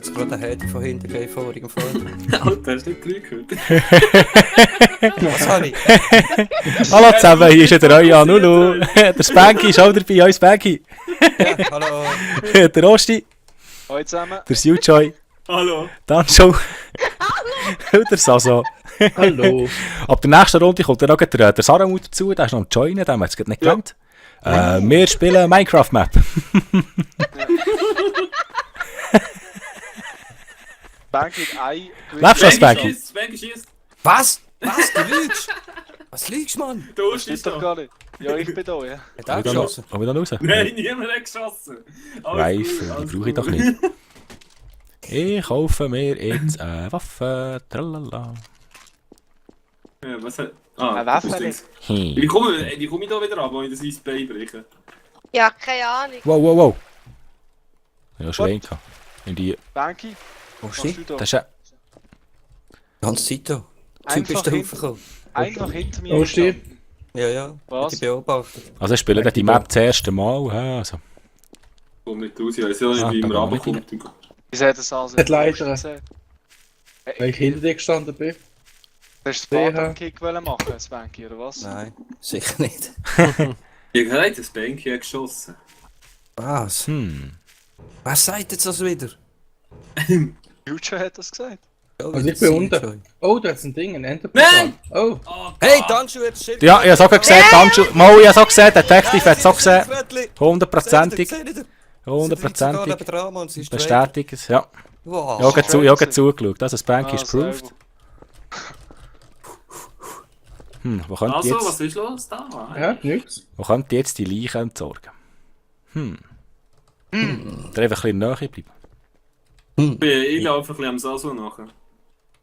jetzt gerade ein Handy von hinten gegeben vor im Fall. Alter, hast du nicht 3 gehört? Was habe ich? Hallo zusammen, hier ist der euer Nulu. Der Spanky ist auch dabei, hoi Spanky. Ja, hallo. Der Osti, Hallo zusammen. der Sujoy, Hallo. dann schon. Und der Saso. Hallo. Ab der nächsten Runde kommt dann noch der Saramut dazu, der ist noch am Joinen, den haben wir jetzt gerade nicht gelernt. Wir spielen Minecraft-Map. Bank mit Ei. Lebst du als Spanky? Spanky schießt. Was? Was? Du lügst? Was lügst, Mann? Du Steht schießt doch doch. gar nicht. Ja, ich bin da, ja. Hat er geschossen? Kommen wir dann raus? Nein, niemand hat geschossen. Rifle, die brauche ich doch nicht. Ich kaufe mir jetzt eine Waffe. Tralala. Ja, was hat... Eine Waffe? Wie komme ich da wieder ab, wenn ich das Eis beibreche? Ja, keine Ahnung. Wow, wow, wow. Ja, schon einen gehabt. In die... Banky, Wo was steht? du da? Das ist ja... Die ganze Zeit da. Typ ist da raufgekommen. Einfach hinter mir. Wo steht? gestanden. Ja, ja. Was? Ich beobachtet. Also ich spiele dann die Map das erste Mal. Ja, also. Komm nicht raus, ich weiß ja nicht, wie da man kann man runterkommt. Wie sieht das aus? Hat leider. Gesehen? Weil ich hinter dir gestanden bin. Hast du den Spartan-Kick machen, Spanky, oder was? Nein, sicher nicht. Ich habe gesagt, das Spanky hat geschossen. Was? Hm. Wer sagt jetzt das wieder? Future hat das gesagt. Oh, Also ich wieder bin unten. Joy. Oh, da ist ein Ding, ein Enterprise. Nein! Oh, Oh, Hey, Danschu hat das Schild. Ja, ich habe es auch gesehen. Tanju... Mo, ich habe es auch gesehen. Der Detective hat es auch gesehen. Hundertprozentig. Hundertprozentig. Bestätigt. Ja. Wow. Ich habe gerade zugeschaut. Das ist Spanky ist selber. proved. Wo könnte Also, jetzt... was ist los da? ja, nix. Wo könnte jetzt die Leiche entsorgen? Da einfach ein bisschen näher bleiben. Ich laufe ein bisschen am Saso nachher.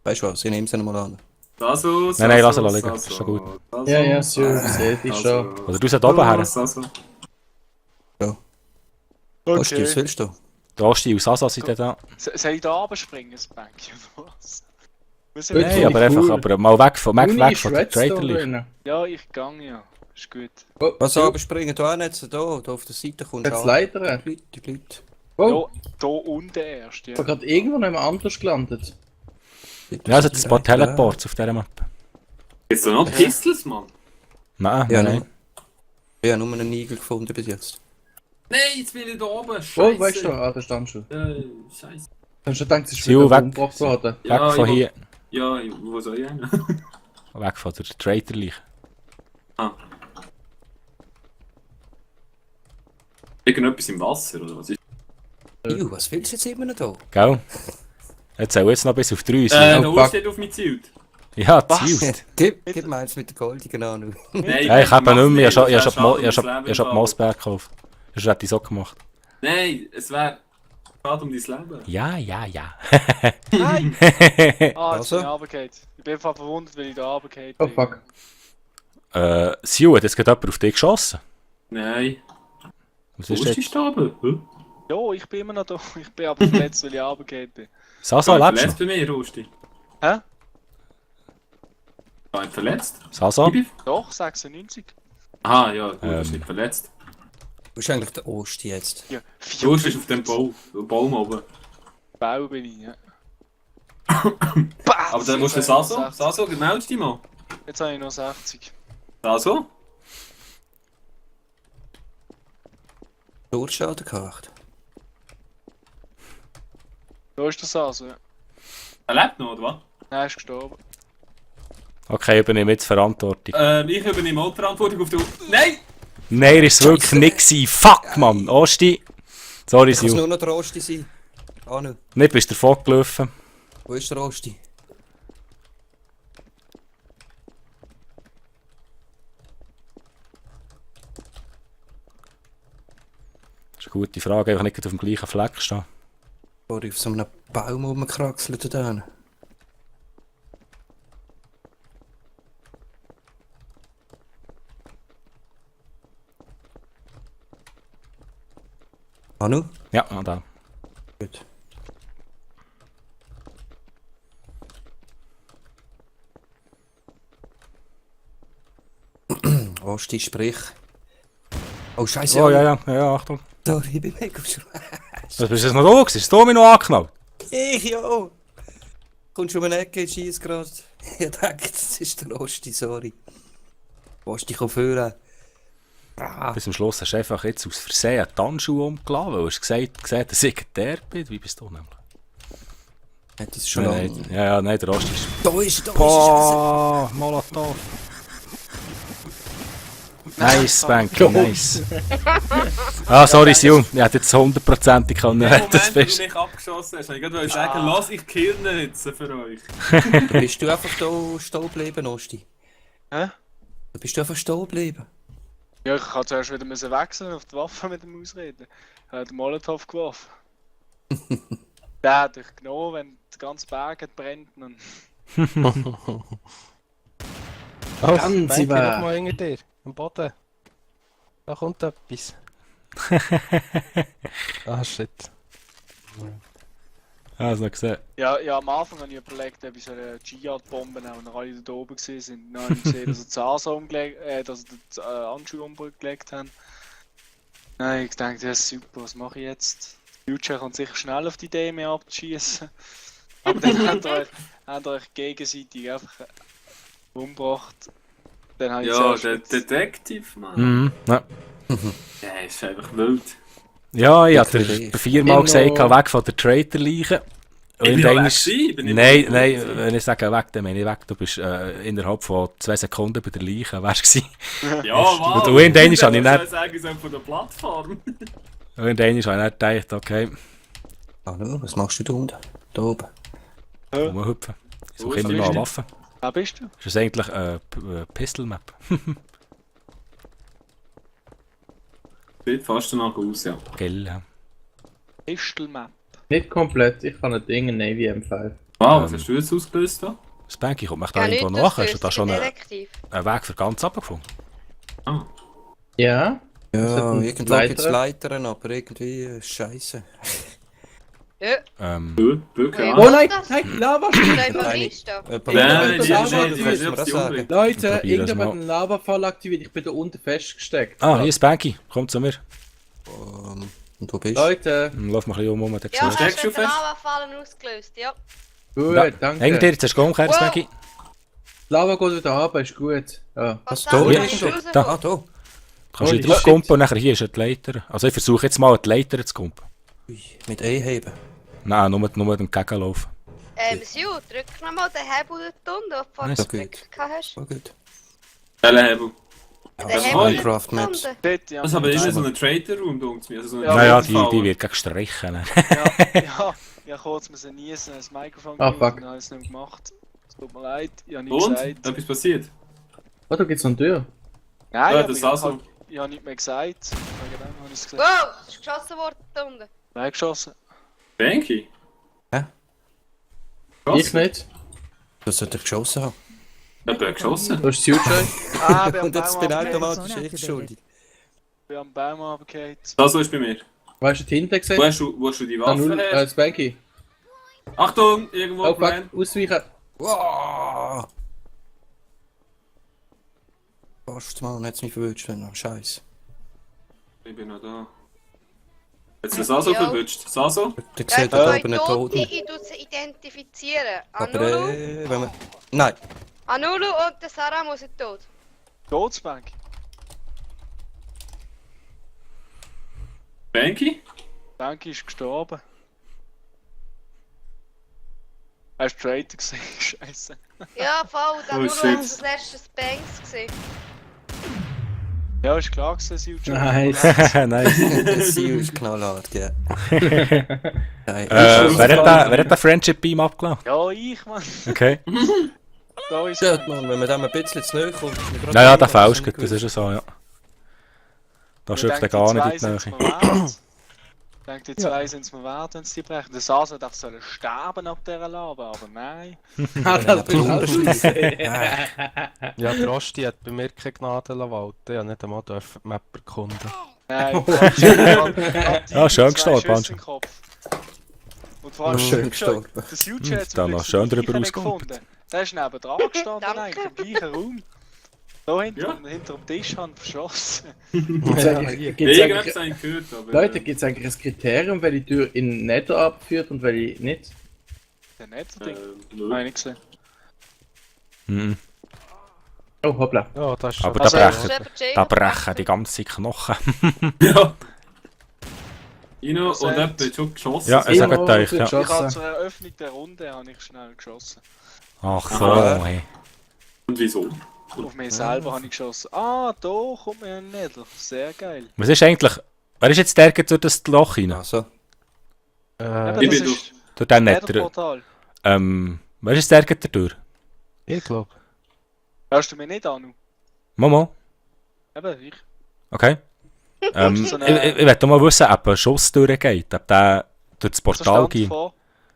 Weißt du was, ich nehme es mal an. Saso, Saso, Nein, lass ihn liegen. Saso, Das ist schon gut. Saso, Ja, ja, so, Saso, sehe ich schon. Saso, Oder du sollst oben her. Saso. Osti, was Okay. willst du? Der Osti und Sasa sind dann da. Soll ich da runterspringen, Spanky, oder was? Was Gut. Nein, aber einfach aber mal weg von der Shredstone Traitor-Leiche. drin. Ja, ich gang ja. Ist gut. Oh, Was oh, aber springen du auch nicht da auf der Seite kommst Jetzt leider. Die Leute. Oh, Ja, da unten erst, ja. ich bin gerade irgendwo noch jemand anders gelandet. Ja, also das paar Teleports auf dieser Map. Jetzt da noch Pistols, Mann? Nein, Ja, nein. nein. Ich habe nur einen Igel gefunden bis jetzt. Nein, jetzt bin ich da oben. Scheiße. Oh, weißt du, da stand schon. Scheiße. Hast du gedacht, es ist Sil, wieder weg. umgebracht worden? Weg von ich hier. Ja, wo soll ich hin? Weg von der Traitor-Leiche. Irgendetwas im Wasser, oder was ist? Was willst du jetzt immer noch da? Gell? Jetzt soll jetzt noch bis auf 3 sein. Der fuck. Uhr steht auf mich zielt. Ja, Was? zielt. Gib mir eins mit der goldigen an. Nein, Ja, ich habe nicht mehr. Ich habe das schon wäre die schade um dein Leben. Mossberg gekauft. Das hätte ich so gemacht. Nein, es wäre schade um dein Leben. Ja, ja, ja. Nein! Ah, jetzt Also? bin ich runtergefallen. Ich bin einfach verwundert, weil ich da runtergefallen Oh bin. fuck. Sil, hat jetzt gerade jemand auf dich geschossen? Nein. Was Wo ist ist die jetzt? Stabe? Ja, ich bin immer noch da. Ich bin aber verletzt, weil ich runtergefallen bin. Sasa, lebst du noch? Verletzt bei mir, Rosti. Hä? War ich verletzt? Sasa? Ich bin... Doch, 96. Ah, ja, gut, du bist nicht verletzt. Wo ist eigentlich der Osti jetzt? Ja, Du bist auf dem Baum oben. Bau bin ich, ja. Aber dann musst du Saso. Saso, meldest dich mal. Jetzt habe ich noch 60. Saso? Torschaden gemacht. Da ist das also, ja. Er lebt noch, oder was? Nein, er ist gestorben. Okay, ich übernehme jetzt Verantwortung. Ich übernehme auch die Verantwortung auf die... Nein! Nein, ist es wirklich nicht gewesen. Fuck, Mann. Osti. Sorry, Kann es Sil. nur noch der Osti sein? Anu, Nicht bist du davon gelaufen. wo ist der Osti? Das ist eine gute Frage. Einfach nicht auf dem gleichen Fleck stehen. Wo ich auf so einem Baum rumkraxelt da. Anu? Ja, da. Gut. Osti, sprich. Oh Scheiße. Oh, ja, Achtung. Sorry, ich bin mega schrecklich. Was bist du jetzt noch da gewesen? Ist das Domino angeknallt? Ich ja! Kommst du um eine Ecke, schießt gerade. Ich denke, das ist der Rosti, sorry. Willst dich führen? Bis zum Schluss hast du einfach jetzt aus Versehen die Handschuhe umgeladen, weil du hast gesagt, dass ich der bin. Wie bist du nämlich? Hat das schon Nein, lange... ja, nein, der Rost ist... Da ist er, Boah, Molotov. Nice, Spanky, nice. Ah, sorry, Sion. Ich hätte jetzt 100%ig können. Im Moment, Das wo du fest. mich abgeschossen hast, ich wollte sagen, lass ich kill ihn jetzt für euch. Bist du einfach da stehen geblieben, Osti? Hä? Da bist du einfach stehen geblieben. Ja, ich kann zuerst wieder müssen wechseln auf die Waffe mit dem Ausreden. Er hat den Molotow geworfen. Der hat dich genommen, wenn der ganze Berg hat brennt. Dann... Oh, Ganz Spanky, über- noch mal hinter dir, am Boden. Da kommt etwas. Ah, shit. Ah, hast du noch gesehen? Ja, am Anfang habe ich überlegt, ob ich so eine Giat-Bombe nehmen, und dann alle da oben gesehen sind. Dann habe ich gesehen, dass sie die Asa dass sie die Handschuhe umgelegt haben. Dann habe ich gedacht, ja super, was mache ich jetzt? Future kommt sicher schnell auf die Idee, mehr abzuschießen. Aber dann habt ihr euch gegenseitig einfach umgebracht. Dann habe ich Ja, zuerst der mit- Detective, Mann. Mhm. Ja, Ja, ist einfach wild. ja ich habe Wirklich. dir 4-mal gesagt, Immer- geh weg von der Traitor-Leiche. Ich bin ja weg gewesen, bin ich Nein, weg nein, gewesen. wenn ich sage weg, dann meine ich weg. Du bist innerhalb von 2 Sekunden bei der Leiche, wärst du gewesen. Ja, wow. Und irgendwann habe ich dann nicht- sagen, ich soll von der Plattform. Irgendwann habe ich dann gedacht, okay, Hallo, was machst du da unten? Da oben. rumhüpfen. Ich suche Wo immer bist mal du? Waffen. Wer bist du? Ist das eigentlich eine Pistol-Map? Sieht fast danach aus, ja. Gell, ja. Pistol-Map. Nicht komplett, ich kann ein Ding, ein Navy M5. Wow, was hast du jetzt ausgelöst da? Spanky, kommt mich da Ja, irgendwo nicht nach? Hast du ausgelöst, da ich schon bin einen Detektiv. Weg für ganz runtergefunden? Ah. Ja? Ja, hat irgendwo gibt es Leitern, aber irgendwie scheiße. Ja, Böcke, Hey, ja. Oh nein, das? nein, Lava! bleib mal Nein. reinstehen. Jemand Nein, anderes die- sagen, die- das die- müssen wir die- auch die- sagen. Leute, Probier das irgendjemand hat mal. einen Lavafall aktiviert, ich bin da unten festgesteckt. Ah, hier ist Spanky, komm zu mir. Und wo bist du? Leute, Lauf mal ein bisschen um, dann Ja, siehst du. hast Steckst du du den fest? Lavafallen ausgelöst, ja. gut, Ja. danke. Hinter dir, jetzt hast du umgekehrt, Wow. Spanky. Lava geht wieder runter, ist gut. Ja. Was da da ist ist er? rausgekommen? Ah, da. Kannst du Holy drauf shit. kumpen und nachher hier ist die Leiter. Also ich versuche jetzt mal die Leiter zu kumpen. Ui, mit E heben. Nein, nur entgegenlaufen. Siu, drück nochmal den Hebel dort unten, den du vorhin Nice. gedrückt hast. So gut. Welcher Hebel? Ja, Den das Hebel Minecraft dort Maps. unten. Dort, ja. Das ist aber immer so ein Traitor-Room, denkt mir. Also so ein Ja, Naja, Traitor-Fall. die wird gegen gestrichen. Ja, ja, kurz müssen niesen, das Mikrofon Ah, genommen, fuck. dann habe ich es nicht gemacht. Es tut mir leid, ich habe nicht Und? gesagt. Etwas passiert? Oh, da gibt's noch eine Tür. Nein, Ja, aber das ich habe also. halt, ich habe nicht mehr gesagt. Wegen dem habe ich es gesagt. Wow, es ist geschossen worden da unten. Wer geschossen? Banky? Hä? Ich nicht. Das sollte ich geschossen haben. Hat er geschossen? Da ist das Future. Ah, ich bin am Und jetzt Baum bin ich runtergefallen. automatisch ich schuldig. Ich bin am Baum runtergefallen. Das ist bei mir. Weißt du, die hinten Wo gesehen? hast du die Ah, Waffe null, her? Spanky. Achtung, irgendwo Oh, fuck, Moment. ausweichen. Wow! Fast mal, und jetzt mich verwünscht, wenn noch Scheiß. Ich bin noch da. Jetzt ist Saso Ja. verwünscht. Saso? Der Ja, sieht die da zwei oben einen Tote, Toten. ich tue sie identifizieren. Aber Anulu, wenn man... Nein. Anulu und der Sarah muss tot. Todesbank. Banky? Banky ist gestorben. Hast du Traitor gesehen? Scheiße. Ja, voll, der Oh, Anulu shit. hat das letzte Banks gesehen. Ja, ist klar gewesen, Silja. Nice. Nice. Das Ziel ist knallhart, ja. Nein. Wer hat den Friendship Beam abgelassen? Ja, ich, Mann. Okay. Oh, Da ist Ja, Mann, wenn man dem ein bisschen zu nahe kommt, ist mir gerade Naja, der nicht fällst gut. das ist ja so, ja. Da Ich schickt er denke, gar die nicht in die zwei Nähe. sind's mir wert. Ich denke, die zwei sind es mir wert, wenn sie die brechen. Der Sasa darf sollen sterben ab dieser Lava, aber nein. Ah, das bist du auch Ja, der Rosti hat bei mir keine Gnade walten. Ich habe nicht einmal die Map erkunden. Nein, Ja, schön gestorben, Schüsse im Kopf. Und vor allem Schön schön gestorben. gestorben. Der Future hat da noch schön drüber ausgekommen. Der ist neben dran gestanden, Danke. eigentlich im gleichen Raum. Da hinter, Ja. hinter dem Tisch haben wir verschossen. Gibt's Ich eigentlich, hab's eigentlich gehört, aber... Leute, gibt es eigentlich ein Kriterium, welche Tür in Nether abführt und welche nicht? Der Nether-Ding. Nö. Habe ich nicht gesehen. Mhm. Oh, hoppla. Ja, das ist Aber schon- da Also, brechen- ist eben Da Jay brechen die ganzen Knochen. Ja. Ino Was und sagt? jemand hat schon geschossen. Ja, ich sag Ino euch, wird ja. Ich habe geschossen. zur Eröffnung der Runde habe ich schnell geschossen. Ach so, Aha. hey. Und wieso? Auf mich selber habe ich geschossen. Ah, da kommt mir ein Nether. Sehr geil. Was ist eigentlich... Wer ist jetzt der durch das Loch rein? Also, Eben, Ich das bin ist Durch den das Nether. Nether-Portal. Wer ist der durch? Ich glaube. Hörst du mich nicht an? Momo? Eben, ich. Okay. So Ich eine- will mal wissen, ob ein Schuss durchgeht. Ob der durch das Also Portal stand geht. vor.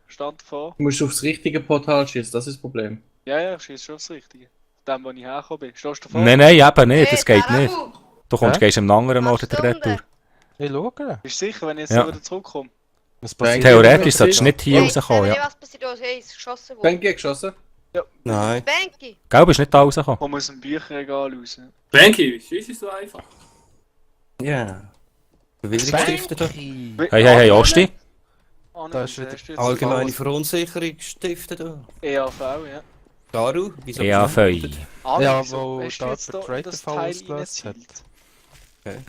Stand vor. Du musst aufs richtige Portal schießen, das ist das Problem. Ja, ich schieße schon das Richtige. Dem, wo ich hergekommen bin. Stehst du vor? Nein, nein, eben nicht. Hey, Das geht Sarah, nicht. Du kommst, gehst am anderen Ort der Retour. Ich schaue. Bist du sicher, wenn ich jetzt Ja. wieder zurückkomme? Was passiert? Theoretisch solltest du nicht hier Hey, rauskommen, sag ja. mir, was passiert ist. Hey, ist geschossen worden. Banky hat geschossen. nein. Banky. Gell, bist nicht da rausgekommen? Komm aus dem Bücherregal raus. Banky, schießt es so einfach. Ja. Verwirrungsstifter da. Hey, Osti. Da ist wieder- Allgemeine Verunsicherung stiften da. EAV, ja. Daru, wieso? Ja, fei. Ja, wieso wo hast du da jetzt der da Trade das Fall Teil ausgelöst hat. reingezielt?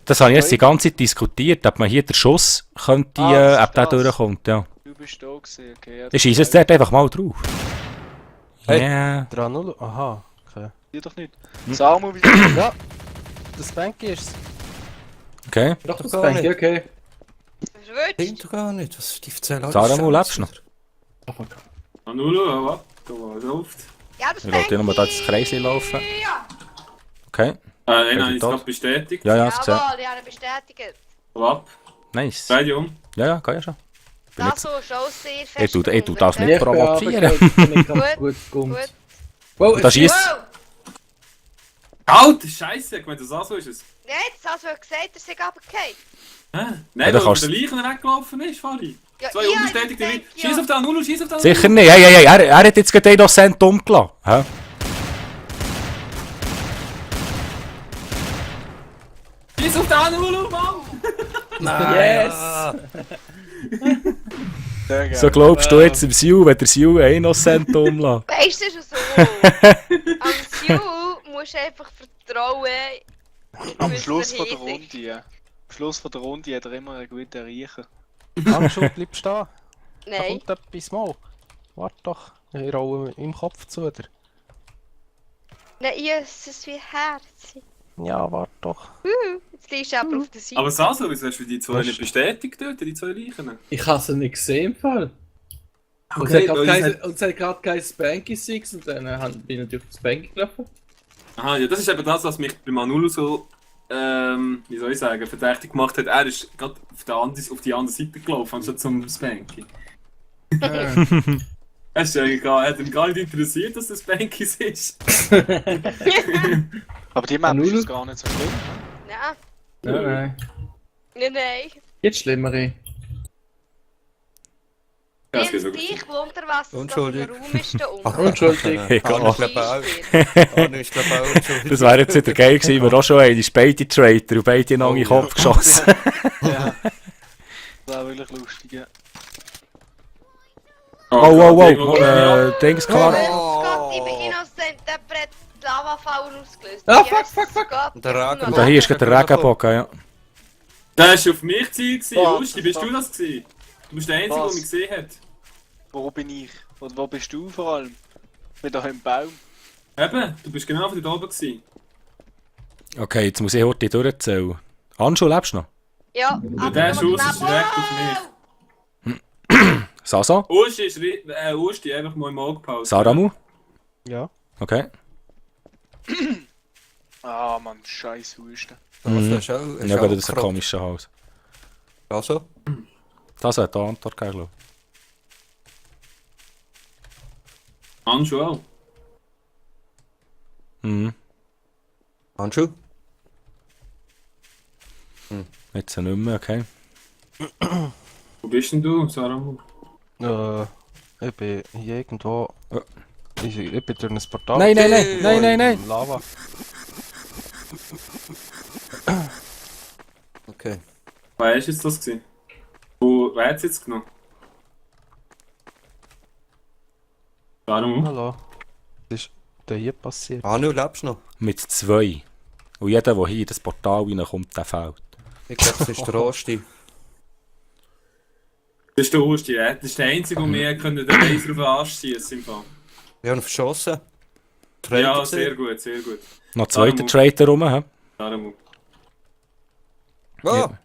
Das habe ich jetzt die ganze Zeit diskutiert, ob man hier den Schuss könnte, Ah, das ob der ist das. durchkommt, ja. Du bist da gewesen, okay. Ja, Ich schieße jetzt dort einfach mal drauf. Hey. Ja. Der Anul. Aha, okay. Dir doch nicht. Hm. Samu wieder. Ja, das Banky ist es. Okay. Doch, Das gar Banky, nicht. okay. Verwirrt. Stimmt doch gar nicht. Was die erzählen alles Sarah, wo Scheiße. lebst du noch? Anulu, was? Da war läuft. Ja, das Ich wollte ja nur da das Kreisli laufen. Ja. Okay. Nein, habe ich es tot? gerade bestätigt. Ja, ja, hast du gesehen. Jawohl, ich habe bestätigt. Ab. Nice. Beide um. Ja, ja, kann ja schon. Bin Das so ist auch sehr fest. Ich tu das nicht Ich bin provozieren. runtergefallen, bin ich ganz Gut, gut gekommen. Gut. Wow, Und da schießt... Wow! Alter, Scheiße, ich meine, das so ist es. Nein, das hast du ja gesagt, er sei runtergefallen. Hä? Ja, Nein, da weil kannst der Leichen weggelaufen ist, Fari. Ja, Zwei ich unbestätigte habe Leichen. gesagt, ja. Schieß auf den Anulu, schieß auf den Anulu. Sicher nicht. Hey, hey, hey, er hat jetzt gerade Innocent umgelassen. Hä? Schieß auf den Anulu, Mann! Yes! Sehr geil. So glaubst du jetzt im Siu, wenn der Siu einen Innocent umlässt? Weißt du, es ist so. Am Siu musst du einfach vertrauen. Am Bis Schluss von der dahin. Runde, ja. Am Schluss von der Runde hat er immer einen guten Riecher. Handschuh, bleib stehen. Da Nein. kommt etwas mal. Warte doch. Ich rolle im Kopf zu dir. Nein, es ist wie Herz. Ja, warte doch. Jetzt liegst du aber auf der Seite. Aber Saso, wieso hast du die zwei Was? nicht bestätigt dort, die zwei Leichen? Ich habe sie nicht gesehen im Fall. Und Okay, es hat gerade kein Spanky Six und dann bin ich natürlich auf Spanky gelaufen. Aha, ja, das ist eben das, was mich bei Manulu so, wie soll ich sagen, verdächtig gemacht hat. Er ist gerade auf die andere Seite gelaufen, anstatt zum Spanky. Es ist eigentlich hat ihn gar nicht interessiert, dass das Spankies ist. Aber die Map ist Nulu? jetzt gar nicht so schlimm. Ne? Nein, Nein. nein. Jetzt schlimmere. Ja, es Nimm geht dich wirklich. Wunder, was das für ein Entschuldigung. Raum ist da unten. Unschuldig. Egal. Arno ist glaube auch. Arno ist glaube auch. Entschuldigung. Das wäre jetzt wieder geil gewesen, wir auch schon einen beide Traitor und beide in den Kopf geschossen. Ja. Das war wirklich lustig, ja. Oh, Dings Oh klar. Gott, ich bin innocent, der Brett Lavafall ausgelöst. Ah, Yes, fuck. Gott, Und der Regenbogen. Und da hier ist gerade der Regenbogen, ja. Der ist auf mich gewesen, Was? Lusti, bist du das gewesen? Du bist der Einzige, der Was? mich gesehen hat. Wo bin ich? Und wo bist du vor allem? Ich bin da im Baum. Eben, du bist genau von dort oben gewesen. Okay, jetzt muss ich heute durchzählen. Anschu, lebst du noch? Ja, der nur Schuss knapp. ist direkt auf mich. Sasa? Usti, einfach mal im Auge behalten. Saramu? Ja. Okay. Ah, Mann, scheiß Husten. Also, das ist auch- Ja, gerade das ist ein komischer Haus. Also, Das hat die Antwort gegeben, glaube Anschu auch. ich. Mhm. Handschuh? Jetzt nicht mehr, okay. Wo bist denn du, Saramu? Ich bin hier irgendwo. Ja. Ich bin durch ein Portal. Nein. Lava. Okay. Wer ist jetzt das gewesen? Wer hat es jetzt genommen? Darum. Hallo. Was ist denn hier passiert? Anu, lebst du noch? Mit 2. Und jeder, der hier in das Portal reinkommt, der fällt. Ich glaube, das ist der Rosti. Das ist der Ursti, ja. Das ist der einzige, der mir den Laser auf den Arsch schießen kann. Wir haben ihn verschossen. Ja, Traitor sehr gut, sehr gut. Noch zweiter Darum- Traitor rum, hä? Darum. Oh, Ja.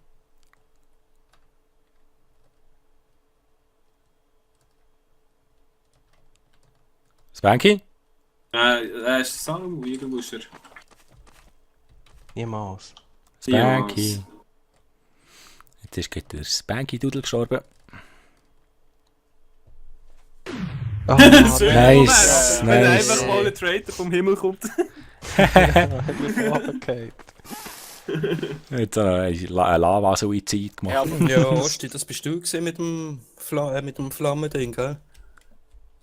Spanky? Ist Salmo, irgendwo ist er. Niemals. Spanky. Jetzt ist gerade der Spanky-Dudel gestorben. Ah, Nice, Wenn nice. einfach mal ein Traitor vom Himmel kommt. runtergefallen. Jetzt ein Lava-Suizid gemacht. Ja, aber ja, Osti, das bist du gewesen mit dem Flammending, gell?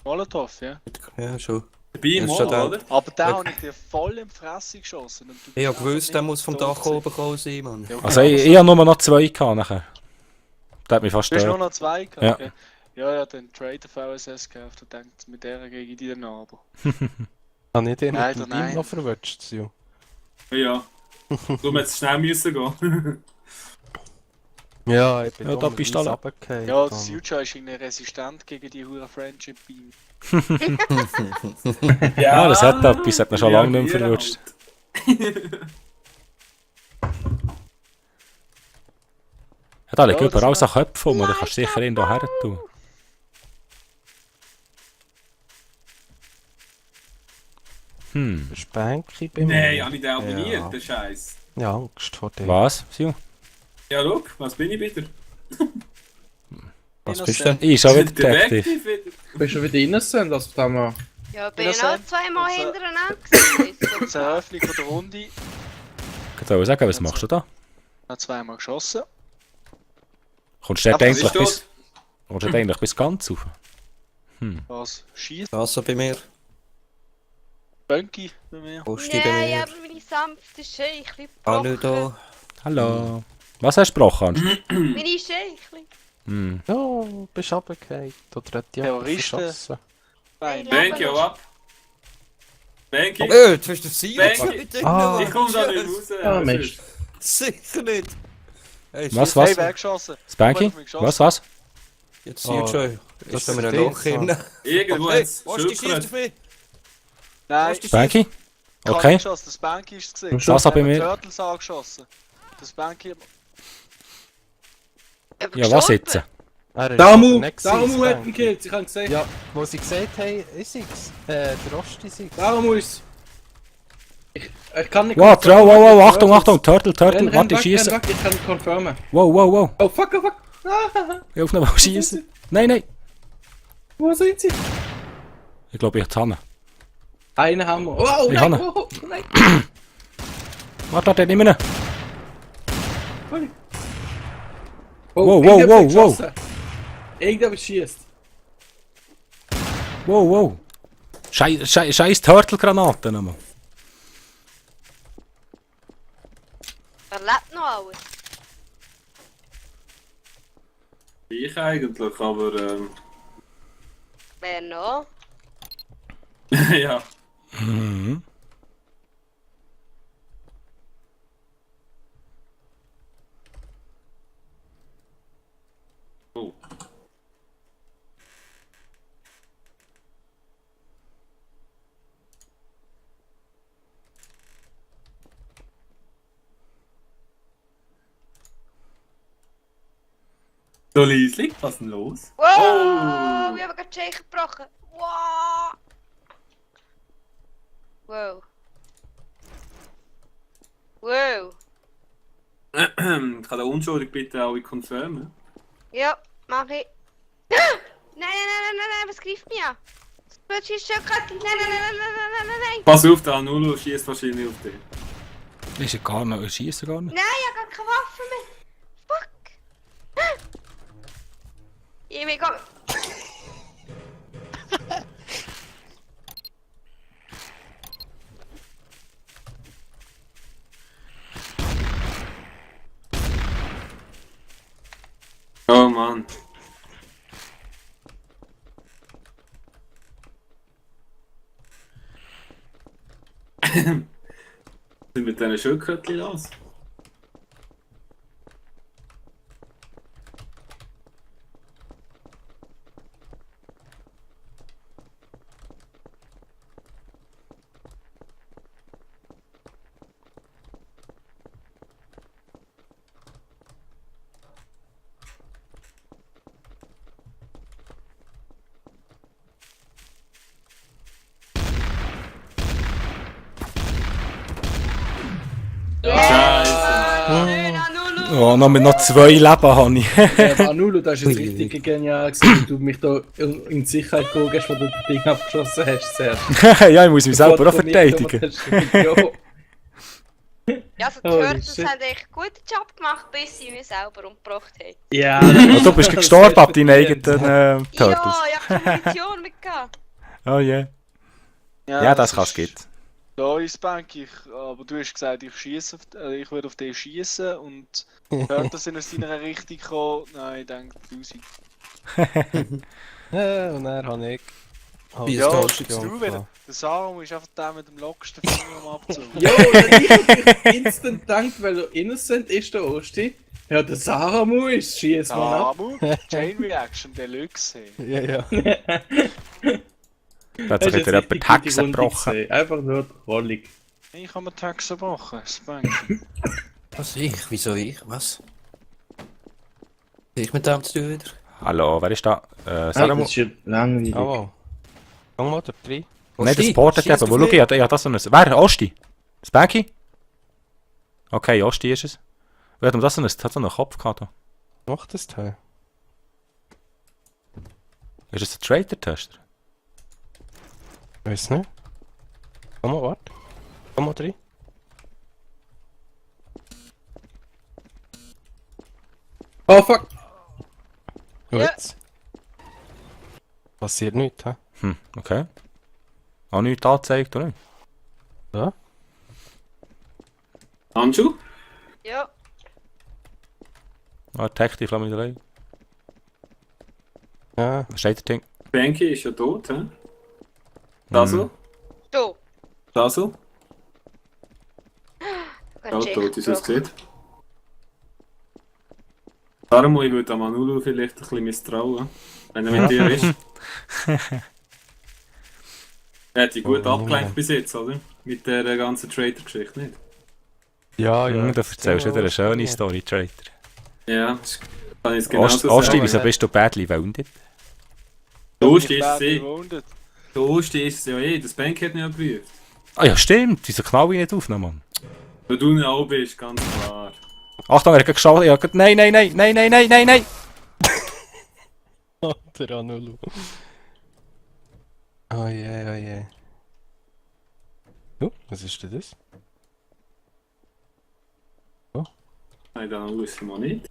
Molotov, ja. Ja, schon. Dabei im Das ist Mall, schon oder? Aber den Ja. habe ich dir voll in die Fresse geschossen. Und du Ich hab bist gewusst, der einfach muss vom nicht Dach tot gewesen. oben gekommen sein, Mann. Ja, Also ich habe nur noch 2 gehabt nachher. Das hat mich fast Du hast nur gestört. noch 2 gehabt, Ja. okay. Ja, ja, den Trader VSS gekauft und denkt, mit der gehe ich dir nach. Aber Habe ich den mit Leider dem Beam nein. noch verwutscht, Sil? Ja. Du musst schnell müssen gehen. Ja, ich bin Ja, da dummerweise bist du alle. runtergefallen. ja, das Future ist irgendwie resistent gegen die hure Friendship Beam. Ja, das hat etwas, hat man schon lange nicht mehr reagieren verwünscht. Ja, da liegen Ja, das überall so macht- Köpfe rum, da kannst du sicher ihn da her tun. Hm, Spanky bei Halt. mir. Nein, habe ich den abonniert, Ja. der Scheiß. Ja, Angst vor dir. was, Sil? Ja, schau, was bin ich wieder? Was bist du denn? Ich bin schon wieder Detective. wieder. Du bist schon wieder innocent, also da mal. Ja, bin ich Innocent. auch zweimal Also- hintereinander gewesen. Zur Eröffnung von der Runde Ich soll sagen, was machst du da? hat zweimal geschossen. Kommst du dort Aber Was eigentlich ist bis, das? kommst du dort eigentlich bis ganz rauf? Was? Schießt Das so bei mir. Bunky bei mir. Osti bei Nein, mir. aber meine sanfte Scheichli Anu da. gebrochen. Hallo. Was hast du gebrochen, Hans? Meine Scheichli. Hm. Ja, du bist runtergefallen. Oder hat die jemand Terroristen. verschossen? Bein. Banky, hau ab. Banky, Jetzt hast du sie Banky. Ah. Ich komme da nicht raus. Ah, Was Mist. ist? Sicher nicht. Hey, Was, shit, was? Hey, weggeschossen. Spanky? Jemand hat mich geschossen. Was? Jetzt Oh, siehst du, das ist da mir ist ein Loch das, hin. Irgendwo Hey, hat's Osti schießt Schildkröte. auf mich. Nein, Osti Spanky? ich habe Okay. nicht geschossen. Das Banky ist es gesehen. Das bei mir. Turtles angeschossen. Das Banky. Ja, was jetzt? Er ist Damu! aber nicht gewesen, Damu hat Spanky. ihn gekillt, ich kann gesehen. Ja, wo sie gesagt haben, ist es. Der Rosti ist es. Damu ist. Ich kann nicht. Wow, wow, Achtung, Achtung, Turtle, Renn, warte, ich weg, schieße. renn weg, ich kann confirmen. Wow, wow, wow. Oh fuck, oh fuck. Ah, Ich auf ihn schießen. Nein, nein. wo sind sie? Ich glaube, ich habe Hanne. Einen haben wir. Oh, Ich nein, habe ihn. oh, nein. Warte, nimm ihn. Oh, Wow, wow, irgendjemand wow, hat geschossen. Irgendjemand schießt. Wow, wow. Scheiß Turtle-Granaten nochmal. Er lebt noch alles. Ich eigentlich, aber Wer noch? ja. Mhm. Oh. So leislich, was ist denn los? Wow, Oh. wir haben gerade die Scheiche gebrochen. Wow. Wow. Wow. Kann der unschuldig bitte alle confirmen? Ja, mach ich. Nein, was greift mich an? Das schießt schon gerade. Nein. Pass auf, der Anulo schießt wahrscheinlich auf dich. Ist er gar nicht, schießt er gar nicht? Nein, ich habe keine Waffe mehr. Fuck. Ich will gar... Oh Mann. sind mit diesen Schildkrötchen los? Oh, noch 2 Leben habe ich. Manulu, das ist jetzt richtig genial gewesen, wie du mich da in die Sicherheit geholt hast, wo du das Ding abgeschossen hast. Zuerst. Ja, ich muss mich selber auch verteidigen. Ja, also die Holy Turtles shit. haben echt einen guten Job gemacht, bis sie mich selber umgebracht haben. Ja, Oh, du bist gestorben ab deinen eigenen Turtles. Ja, ich hab keine Munition mitgehabt. Oh yeah. Ja, das kann es geben. Da ist Spanky, aber du hast gesagt, ich würde auf den schießen und hört das in seiner Richtung gekommen. Nein, ich denke 1000. Und dann habe ich... Wie Ja, es du geht. wieder. Der Sarum ist einfach der mit dem locksten Finger am Abzug. Jo, ich hab mich instant gedacht, weil er innocent ist, der Osti. Ja, der Saramu ist, schieß mal ab. Samu, Chain Reaction Deluxe. Ja, ja. Da hat sich wieder jemand die Hexe gebrochen. Einfach nur trollig. Ich habe mir die Hexe gebrochen, Spanky. Was ich? Wieso ich? Was? Ich mit dem zu tun wieder? Hallo, wer ist da? Das Saramu? ist ja langweilig. Oh. Komm mal da rein. Nein, das portet eben. Wo schau ich? Ja, das so ein... Wer? Osti? Spanky? Okay, Osti ist es. Wer hat das so einen Kopf gehabt? Da? Macht das Teil. Ist es ein Traitor-Tester? Weiß nicht. Komm mal, warte. Komm mal rein. Oh fuck! Und Ja. jetzt? Passiert nichts, hä? Okay. Auch nichts angezeigt, oder? Ja? Handschuh? Ja, Ah, Detective, lass mich allein. Ja. Was steht der Ding? Banky ist ja tot, hä? Dazzle? du. Dazzle? Du Auch kannst tot, wie es echt aussieht. Darum ich würde Manulu vielleicht ein bisschen misstrauen, wenn er mit dir ist. Er hat dich gut Oh, abgelenkt ja. bis jetzt, oder? Mit der ganzen Traitor-Geschichte, nicht? Ja, ja. Du erzählst wieder eine schöne Story, Traitor. Ja, das kann ich genau so Osti, sagen. wieso bist du badly wounded? Du Ich stehst werde sie. verwundet. Du stehst ja eh, das Bank hat nicht geprüft. Ah ja, stimmt. Wieso knall ich nicht auf, noch, Mann? Weil du nicht auch bist, ganz klar. Achtung, er hat geschaut. Ja, nein, nein, nein, nein, nein, nein, nein, nein. Der Anulu. Oh je, oh je. Was ist denn das? Nein, dann wissen wir nicht.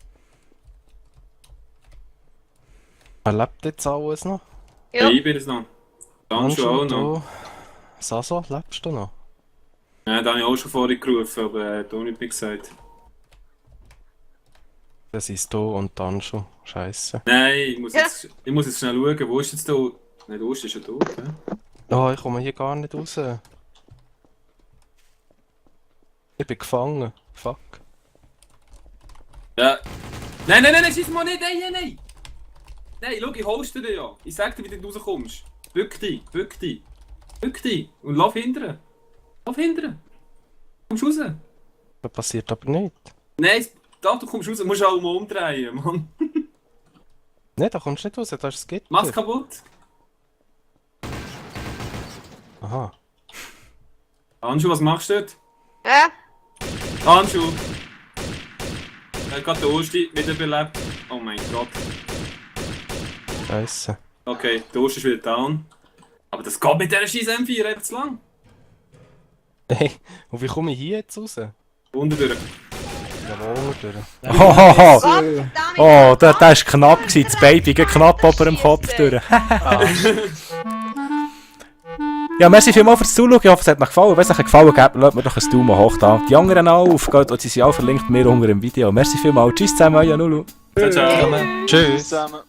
Lebt jetzt alles noch? Ja. Ich bin es noch. Handschuh auch noch. du? Saso, lebst du noch? Ja, da habe ich auch schon vorhin gerufen, aber du nicht mehr gesagt. Das ist du und dann schon. Scheiße. Nein, ich muss jetzt schnell schauen, wo ist jetzt du? Nein, du bist ja tot, hä? Oh, ich komme hier gar nicht raus. Ich bin gefangen. Fuck. Ja. Nein, nein, nein, schieß mal nicht, nein, nein! Nein, schau, ich holst dir ja. Ich sag dir, wie du rauskommst. Bück dich, bück dich. Bück dich und lauf hindern. Lauf hindern. Kommst raus. Das passiert aber nicht. Nein, da du kommst raus, musst du auch mal umdrehen, Mann. Nein, da kommst du nicht raus, da ist das Gitter. Mach's kaputt. Aha. Handschuh, was machst du dort? Ja? Handschuh. Er hat gerade den Osti wiederbelebt. Oh mein Gott. Scheiße. Okay, der Osti ist wieder down. Aber das geht mit dieser scheiß M4 einfach zu lang. Hey, und wie komme ich hier jetzt raus? Unten durch. Jawohl, durch. Hohoho. Gott, Oh, der war knapp gewesen. Das Baby geht knapp ober dem Kopf durch. Ja, merci vielmals fürs Zuschauen. Ich hoffe, es hat euch gefallen. Wenn es euch gefallen hat, lasst mir doch ein Daumen hoch da. Die anderen auch auf. Sie sind auch verlinkt mir unter dem Video. Merci vielmals. Tschüss zusammen, euer Nulu. Ciao, ciao. Tschüss. Zusammen.